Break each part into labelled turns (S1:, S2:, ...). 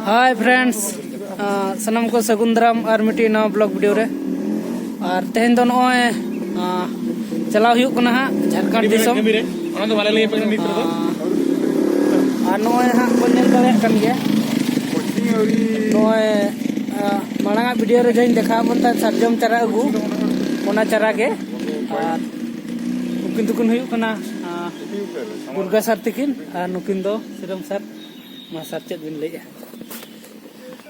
S1: Hi friends सनम को सगुंदराम और मिट्टी नवा ब्लॉग वीडियो रे और तेहन दो नॉय चलाव हुयुक कना हा झारखंड दिसम
S2: ओना दो वाले लई पे नित दो
S1: और नॉय हा को नेल दाड़े कन गया नॉय मांगा वीडियो रे जइन देखा बनता सरजम चारा अगु ओना चारा के और नुकिन दुकुन हुयुक कना दुर्गा सर तकिन और नुकिन दो सिरम सर मा सर चेत बिन लैया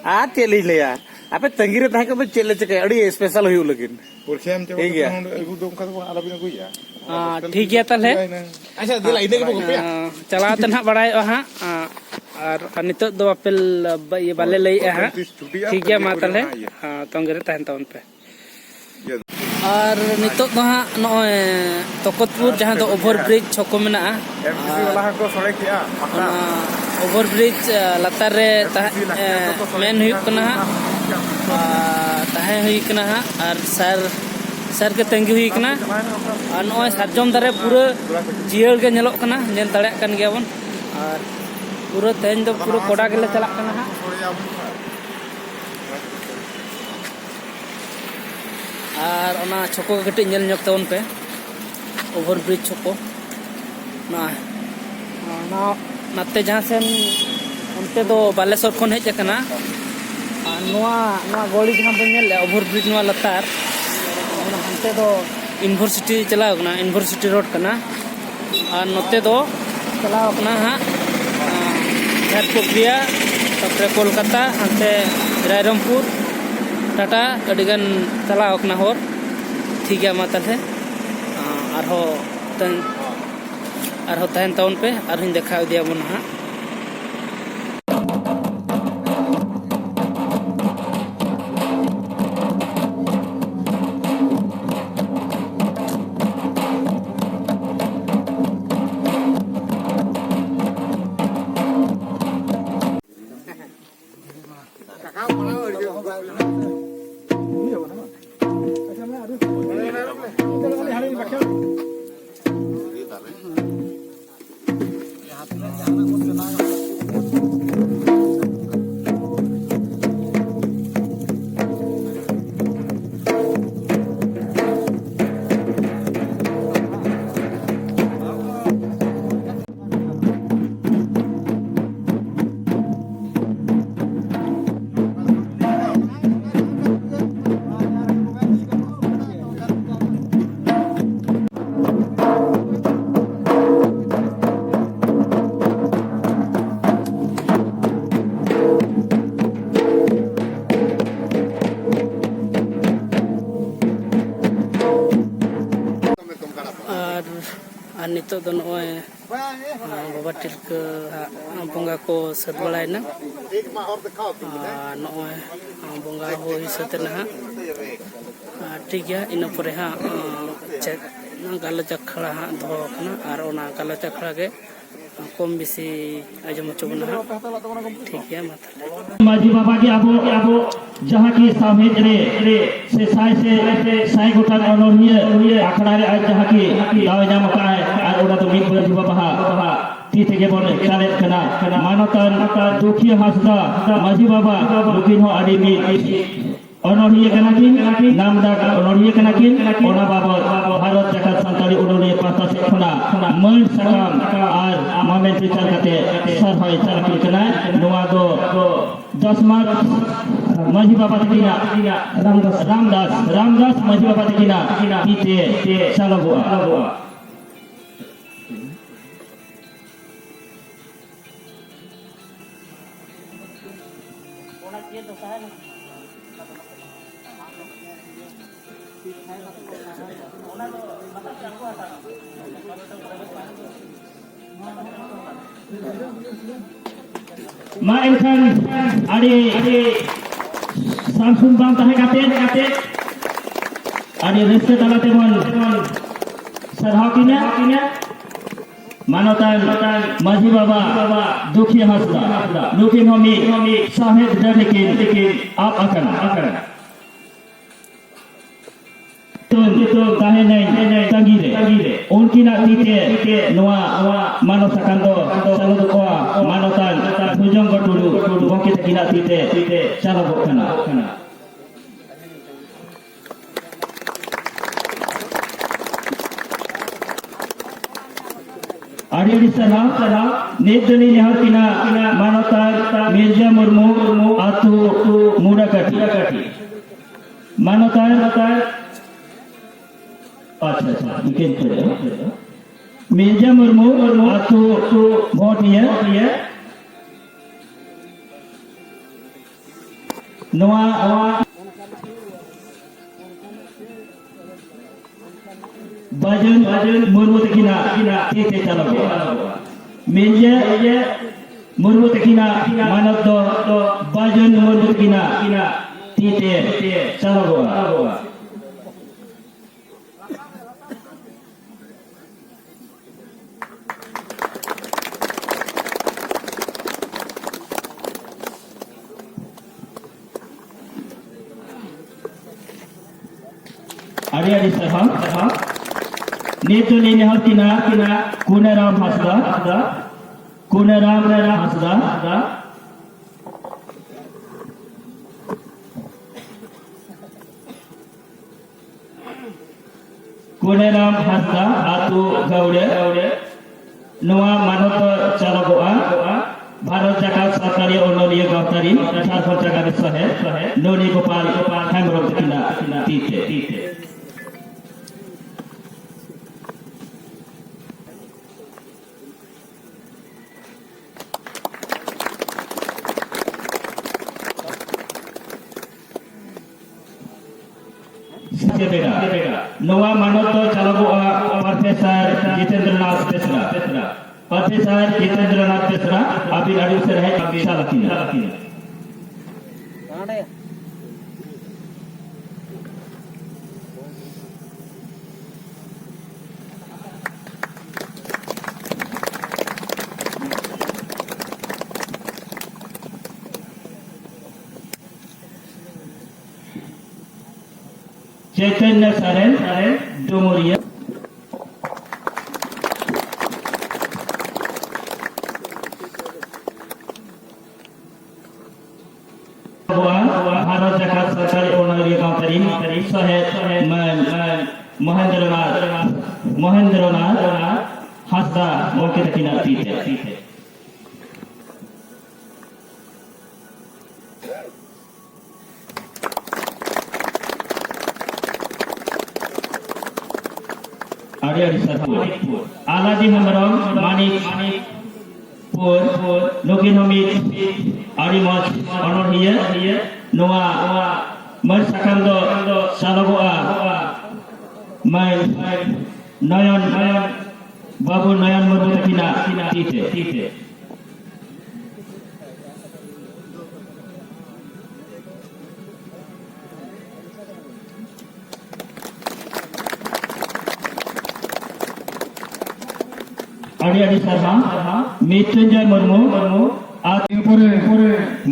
S2: आ चेली लेया आपे तंगीरे ताहे के चेले चके अड़ी स्पेशल हुयु लेकिन
S3: पुरखेम चे अगु दो का आला बिन गुया
S1: ठीक गया तले
S2: अच्छा दिला इदे के बगपे
S1: चला तन हा बड़ाय हा और नितो दो अपेल ये बाले लई हा ठीक गया मा तले तंगीरे तहन तवन पे और नितो दो हा नय तकतपुर जहां दो ओवर ब्रिज छको मेना
S3: एमसीसी वाला को सड़े किया
S1: ओवर ब्रिज लतार रे मेन हुयुक कना ताहे हुई कना और सर के तंगी हुई कना और नय सरजम दारे पूरा जियल के नेलोक कना नेल दाड़े कन गया बन और पूरा तेन दो पूरा कोडा के ले चला कना हा और ओना छको के कटी नेल ñok तवन पे ओवर ब्रिज छको ना नाते जहाँ से उनते दो बालेश्वर खन हेज कना गड़ी जहाँ बन ओवर ब्रिज लतार हंते दो यूनिवर्सिटी चलाव कना यूनिवर्सिटी रोड कना और नोते दो चलाव कना हाँ झारपोखरिया तापर कोलकाता हंते रायरंगपुर टाटा अडिगान चलाव कना होर ठीक गया मा ताले आरहो तहन तवन पे आरहिन देखा दिया बन हाँ नितो दो नय बाबा टिलका बंगा को सद बड़ायना नय बंगा हुई सतना ठीक गया इन परे हाँ गालोच अखड़ा हाँ दो और गालोच अखड़ा के कम बेसी आजम चुबना ठीक है
S4: माजी बाबा की आबो जहाँ की सामेज रे से साय गोटान अनोनिये आखड़ा रे आज जहाँ की दाव नाम का है और ओडा तो मित माजी बाबा ती थे बन चाले कना मानतन दुखिया हासदा माजी बाबा लुकिन हो आदि मी अनोनिये कना किन नामदा अनोनिये कना किन ओना बाबा भारत जाकत संताली उडोनिये पाता से खना मन सकाम और मामेन टीचर कते सर होय चालकी कना नोआ दो 10 मार्च माजी बाबा तकिना रामदास माजी बाबा तकिना कीते चलबुआ ओना के तो कहा ना मा एनखान आदि सामसुं बां ताहे काते आदि रेस्टे तालाते मन सरहाव किना मानवतान माजी बाबा दुखिया हासदा नुकिन होमी साहेब दरलेकिन आप अकन Betul tahan tangire. Unkina tite noa mano sakando salu doa manotan hujung berdulu bangkit kina tite salu bokana. Adi sana nedani nehar kina manotan Mirza Murmu atu muda kati. Manotan अच्छा बिल्कुल मिर्जा मुर्मू तो वोट ये नवा बाजन मुर्मू तकिना ते चलो मिर्जा मुर्मू तकिना मानव तो बाजन मुर्मू तकिना ते चलो Adi saham netu ni nehar kina Kunaram Hasda Kunaram Hasda atu gaude noa manot chalagoa Bharat Jagat Sarkari Onoliya Gautari Jharkhand Jagat Sahe Noni Gopal Hemrom kina tite Noa Manoto Chalagoa Professor Jitendranath Pesra Professor Jitendranath Pesra Abhi Adusar hai Abhi Salakina Chaitanya Saren Domoria Bharat Jagat Sarkari Onoliya Gautari Sahe Mahendranath Hasda Bangkit kina tite Adi Sarpur Aladi Hemrom Manik Pur Nukin Hamid Adi Moj Honor here Noa Mersakando Salagoa Nayan Babu Nayan Murmu kina tite Adi Sarma Mrityunjay Murmu
S3: পরে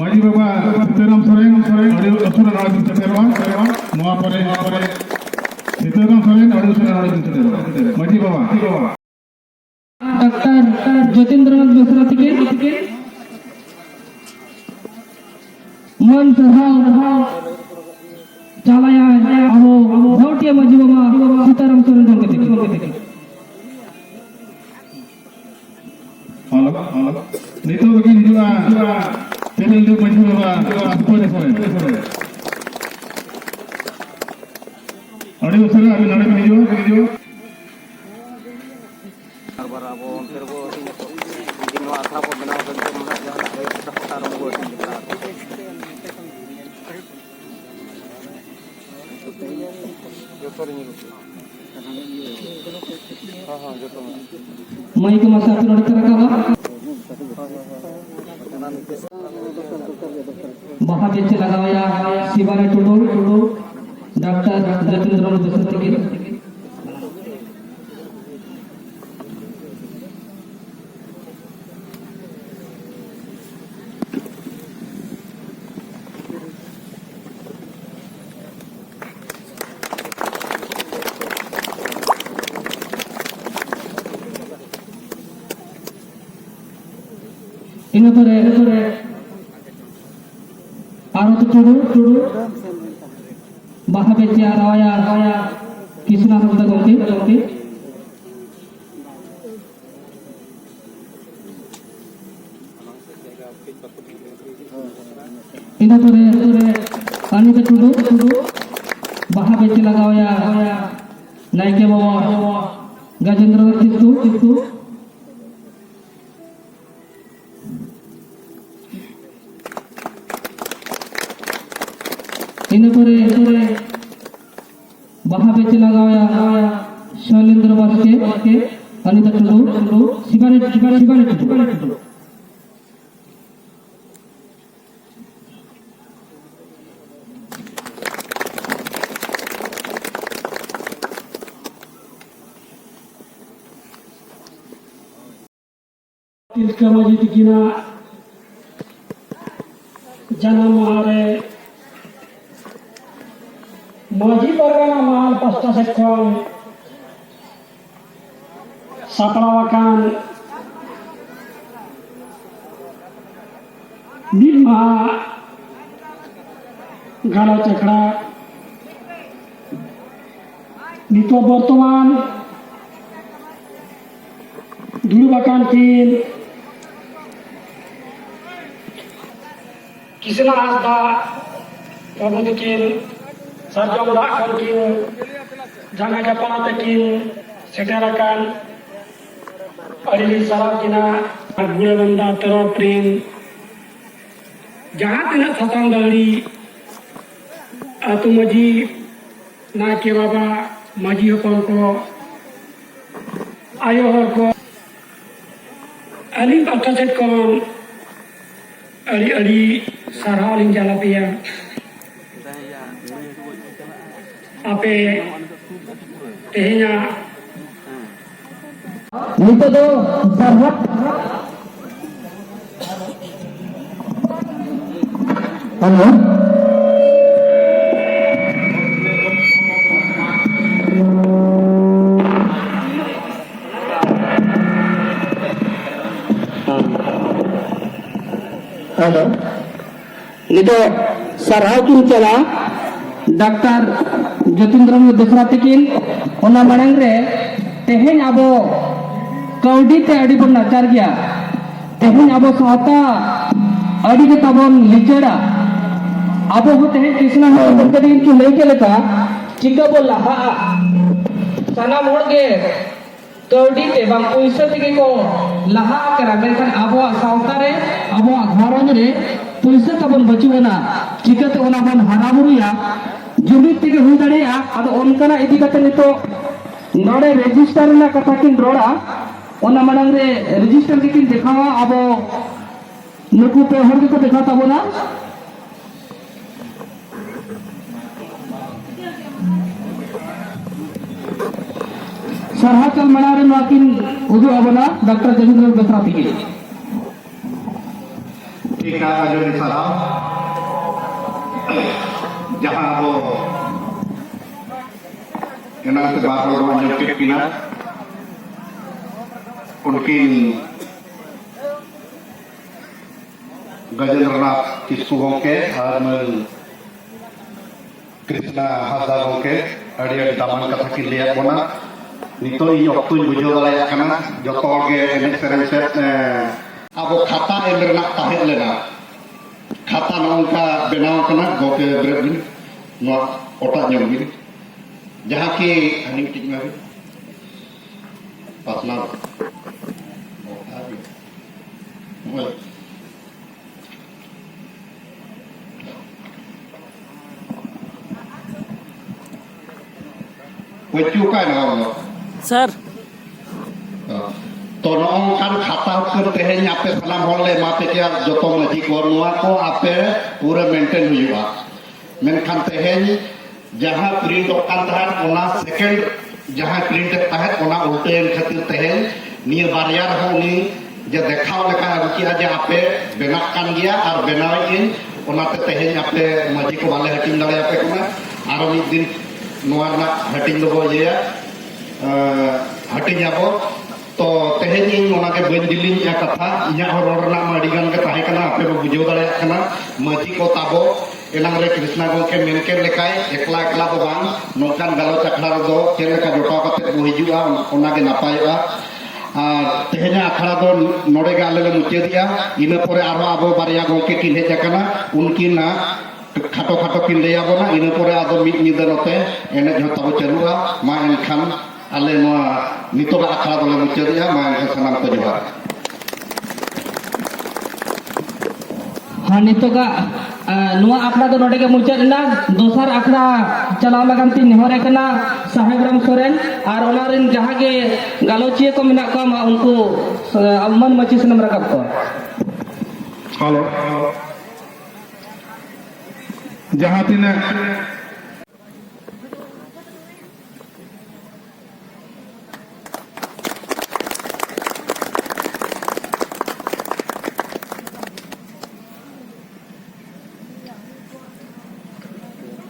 S3: মাঝি বাবা সীতারাম সোরেন আড়ি বছর রাজনীতি তেরোয়া নোয়া পরে সীতারাম সোরেন আড়ি বছর রাজনীতি তেরোয়া মাঝি বাবা
S1: डॉक्टर ज्योतिन्द्रनाथ मिश्रा থেকে मन सभा चालाया abo भौटिया माजी बाबा सीताराम सोरेन गंगे থেকে
S3: halo nito begini juga channel du maji baba apore soren adi bosara abi nade video
S1: माइक masa api nodi terakawa महाबीज लगाया शिवानी टुडू डॉक्टर ज्योतिन्द्रनाथ मिश्रा থেকে
S4: ᱤᱱᱟᱹ ᱯᱚᱨᱮ ᱟᱨᱚ ᱴᱩᱰᱩ ᱵᱟᱦᱟ ᱵᱮᱪᱮ ᱟᱨᱟᱣᱟᱭᱟ ᱠᱤᱥᱱᱟ ᱦᱟᱸᱥᱫᱟ ᱜᱚᱢᱠᱮ ᱤᱱᱟᱹ ᱯᱚᱨে अनिता टुडू बाहा बेचे लगाया नायके बाबा गजेंद्र किस्तु इन परे बाहा बेचे लगाया शैलेंद्र बास्के अनिता टुडू शिवानी टुडू तिलका माजी तिकिना जन्म मारे माजी परगना महल पास्टा से खन सापड़ावाकान मिल महा गाला चकड़ा नितो बर्तमान दुर्बाकान किन किसना हासदा प्रभु तकिन सरजम दाग खन किन जंगा जापाना तकिन सेटेराकान अड़ी सारा किना गुड़े बंदा तेरो प्रेम जहाँ तिना सतंग दाड़ी आतु मजी नायके बाबा मजी हपन को आयो हर को अली पाटा सेट कौन अड़ी साराव लिंग जाला पिया आपे तेहना नितो दो सरहद हेलो हेलो नितो सरहाव किन चला डॉक्टर ज्योतिन्द्र दसरा तकिन ओना मांग रे तेहेन आबो कौडी ते अड़ी बन नाचार गया तेहेन आबो सावता अड़ी के तबन लिचड़ा आबो हो तेहेन कृष्णा हो बंदरी की लई के लेका चिका बोल लहा सना मोड़ के कौडी ते बांग पैसा तके को लहा करा मेरखान आबो सावता रे आबो घरन रे पैसा तबन बचुना चिकाते ओना बन हरा बुरुया जुमित तके हुई दाड़िया आदो ओनकाना इदी कते नितो नोड़े रजिस्टर ना कथा किन रोड़ा ओना मानंग रे रजिस्टर किन दिखावा अब नुकु पे हर को दिखा ताबोना सरहाचल मनारे नाकिन उदु अबना डॉक्टर जयेंद्र बत्रा पिके
S5: ठीक है आजोरी सलाम जहां वो एनाते बात रोड जो के पिना उनकी गजेंद्रनाथ किस्सु होके और कृष्णा हासदा होके अड़ी दामन कथा की लिया बोना नितो इ अक्तुन बुझो दाया कना जतो के एने सेरेन से अब खाता एमरना ताहे लेना खाता नौका बनाव कना गोके ब्रेबिन नो ओटा जमबिन जहाँ की हनी टिक में पसला वैचू का ना
S1: सर
S5: तो नौ खान खाता करते हैं यहाँ पे सलाम होले मापे क्या जो तो मजी को नुआ को आपे पूरा मेंटेन हुआ मैंने खानते हैं जहाँ प्रिंट ओकान तहन ओना सेकंड जहाँ प्रिंट तहन ओना उल्टे खातिर तहन निय बारियार हो नी जे देखाव लेका रुकिया जे आपे बेनाक कान गया और बेनाविन ओना ते तहन आपे मजी को वाले हटिंग दाड़े आपे कोना आरो मिद दिन नोआ ना हटिंग दो ये हटिंग आबो तो तेहें इन ओनाके बन दिलिंग या कथा इन्या रोड रना मा अडिगान के ताहे कना आपे बो बुझो दाड़े कना माजी को ताबो एलांग रे कृष्णा गोंके मेनके लेकाय एकला एकला दो बांग नोकान गालोच अखड़ा दो चेल लेका जोटाव कते बो हिजुआ ओनागे नापायआ और तेहें अखड़ा दो नोडे गे आले ले मुचेदिया इना परे आरो आबो बारिया गोंके किन हेज अकना उनकिना खाटो खाटो किन लेया बोना इना परे आदो मिद निदा नोते एने जोताबो चलुआ मा एनखान आले नोआ नितोगा अखड़ा दोले मुचेदिया मा एनखान सनाम को जोहार
S6: हाँ नितोगा नुआ आखड़ा तो नोडे के मुचाद ना दोसर आखड़ा चलाव लगन ती नेहर कना साहेब राम सोरेन और ओनारिन जहां के गालोचिया को मिना को उनको अमन मची से नंबर रखब को
S3: हेलो जहाँ तीन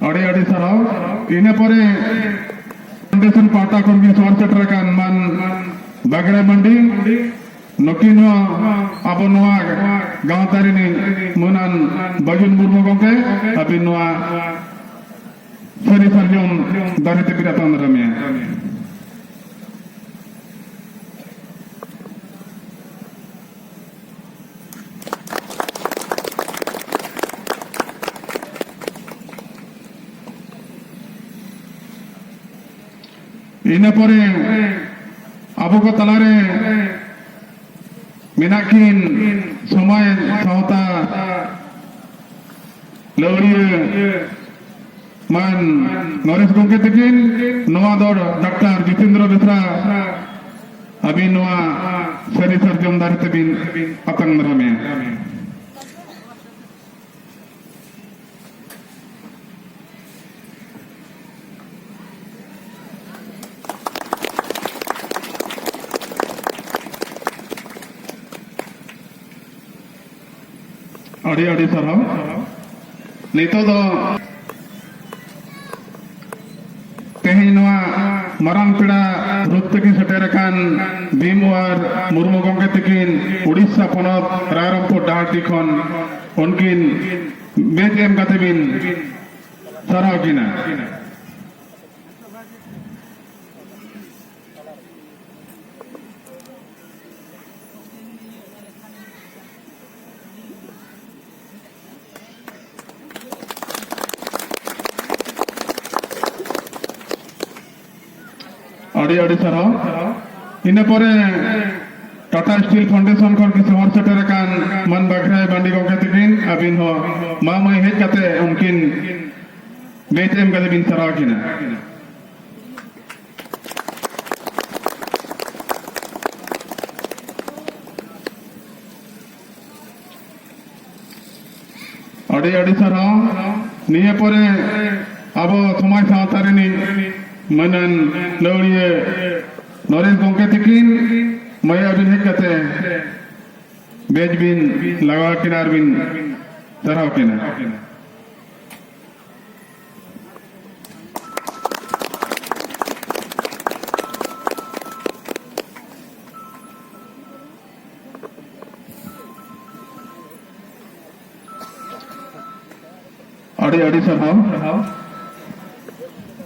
S3: अड़ी अड़ी सराव इने परे फाउंडेशन पाटा कोर्गी सोर सेटर कान मन बागड़े मंडी नकिन अब नोआ गांव तारिनी मुनान बजुन मुर्मू गोंके अभी नोआ सरी सरजम दारिते बिरातन रमिया इने परे अब को तलारे मिनाकिन समय सावता लवड़िए मान नरेश गोंके तकिन नोआ दौड़ डॉक्टर जितेंद्र बेसरा अभी नोआ सरी सरजम दारिते बिन अतंग रमे अड़ी अड़ी सरहाव नितो दो तेहें नोआ मरांग पेड़ा रूप तकी सेटेरकान भीमवार मुर्मू गोंके तकिन उड़ीसा पोनत रायरंगपुर डाहाटी खन उनकिन बेच एम काते बिन सराव किना अड़ी अड़ी सराव इने परे टाटा स्टील फाउंडेशन खन की सोर सेटर कान मन बागराय बांडी गोंके तकिन अबिन हो मा मई हेज काते उनकिन बेच एम काते बिन सराव किना अड़ी अड़ी सराव निये परे अब समाज सावतारिनी मनन लवड़िए नरेश गोंके तकिन मैं अबिन हेज काते बेज बिन लगा किनार बिन सराव किना अड़ी अड़ी सराव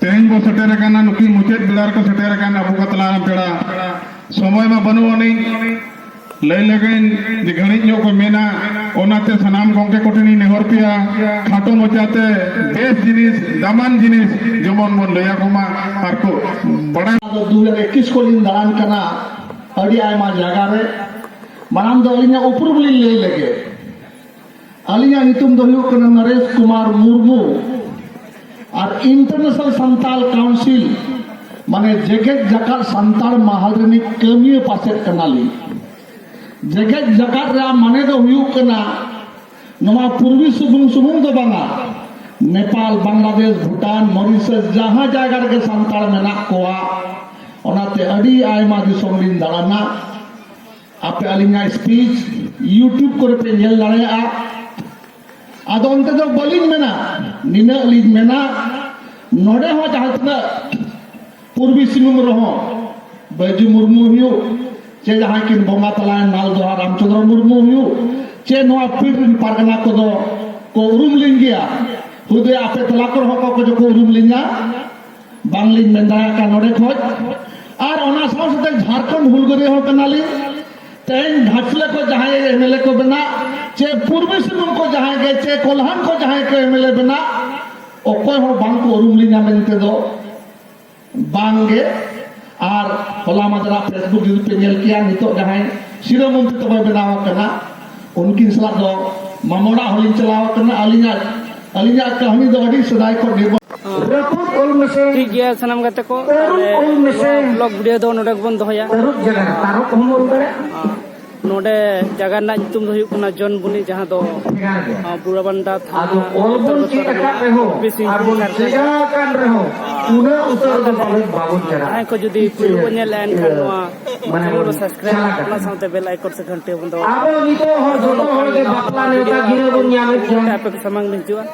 S3: तेहें बो सेटेर काना नुकी मुचेद बेड़ार को सेटेर काना अबो को तलाम पेड़ा समय में बनु अनी लय लगन जे घणी नो को मेना ओनाते सनाम गोंके कोटनी नेहर पिया खाटो मचाते बेस जिनिस दामान जिनिस जेमन मन लया कोमा आर को बड़ा
S7: 2021 को दिन दान कना अड़ी आयमा जगह रे मानाम दो अलिया उपरुम लिन लय लगे अलिया नितुम दो हुयो कना नरेश कुमार मुर्मू और इंटरनेशनल संताल काउंसिल माने जगत जकात संताल महल रनी कमियो पासे कनाली जगत जकात रा माने दो हुयो कना नवा पूर्वी सुबुंग सुबुंग दो बांगा नेपाल बांग्लादेश भूटान मॉरिशस जहां जगह के संताल मेना कोआ ओनाते अड़ी आयमा दिसोम लिन दालाना आपे अलिंगा स्पीच यूट्यूब करे पे नेल दाड़ेया आदो उनते दो बलिन मेना निना लिन मेना नोडे हो जहां तना पूर्वी सिंहभूम रहो बैजू मुर्मू हुयो चे जहां किन बोंगा तला नाल दोहा रामचंद्र मुर्मू हुयु चे नोआ पीर पारगना को दो को उरुम लिंगिया हुदे आपे तलाकर हको को जो को उरुम लिंगा बांग्लिन मेंदाया का नोडे खोज और ओना साथे झारखंड हुलगरे हो कनाली तेन घाटले को जहां एमएलए को बना चे पूर्वी सिंहभूम को जहां गे चे कोल्हान को जहां को एमएलए बना ओकोय हो बांग को उरुम लिंगा मेनते दो बांगे और होला मदरा फेसबुक जुदी पे नेल किया नितो जहां शिरो मंत्री तो बनाव कना उनकी सला दो मामोड़ा होलिन चलाव कना अलिया कहानी दो अडी सदाय को देबो
S1: ठीक गया सनम गाते को ब्लॉग वीडियो दो नोडे बन दोया नोडे जगह ना तुम दो हुयु कना जॉन बुनी जहां दो बुराबांडा थाना को जुदी वीडियो को नेल एन खानवा चैनल को सब्सक्राइब करना साथे बेल आइकन से घंटे बन दो आपे समंग में जुआ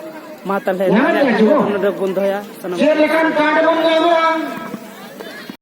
S1: मा तले नोडे बन दोया सनम